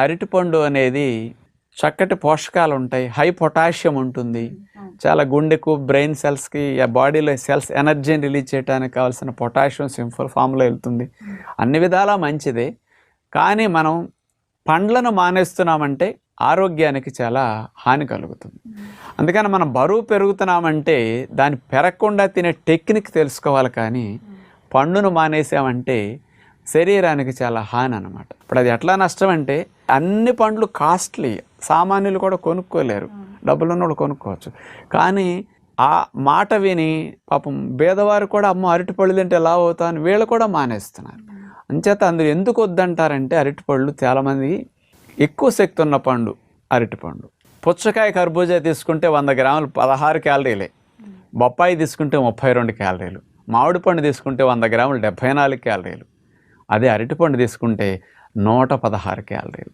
అరటిపండు అనేది చక్కటి పోషకాలు ఉంటాయి, హై పొటాషియం ఉంటుంది, చాలా గుండెకు, బ్రెయిన్ సెల్స్కి, బాడీలో సెల్స్ ఎనర్జీని రిలీజ్ చేయడానికి కావాల్సిన పొటాషియం సింపుల్ ఫామ్లో వెళ్తుంది. అన్ని విధాలా మంచిదే. కానీ మనం పండ్లను మానేస్తున్నామంటే ఆరోగ్యానికి చాలా హాని కలుగుతుంది. అందుకని మనం బరువు పెరుగుతున్నామంటే దాన్ని పెరగకుండా తినే టెక్నిక్ తెలుసుకోవాలి. కానీ పండును మానేసామంటే శరీరానికి చాలా హాని అన్నమాట. ఇప్పుడు అది ఎట్లా నష్టం అంటే, అన్ని పండ్లు కాస్ట్లీ, సామాన్యులు కూడా కొనుక్కోలేరు, డబ్బులున్నోళ్ళు కొనుక్కోవచ్చు. కానీ ఆ మాట విని పాపం పేదవారు కూడా అమ్మ అరటిపళ్ళు తింటే ఎలా అవుతా అని వీళ్ళు కూడా మానేస్తున్నారు. అంచేత అందులో ఎందుకు వద్దంటారంటే, అరటిపళ్ళు చాలామంది ఎక్కువ శక్తి ఉన్న పండు అరటిపండు. పుచ్చకాయ, కర్బూజా తీసుకుంటే 100 గ్రాములు 16 క్యాలరీలే, బొప్పాయి తీసుకుంటే 32 క్యాలరీలు, మామిడి పండు తీసుకుంటే 100 గ్రాములు 74 క్యాలరీలు. అదే అరటిపండు తీసుకుంటే 116 క్యాలరీలు.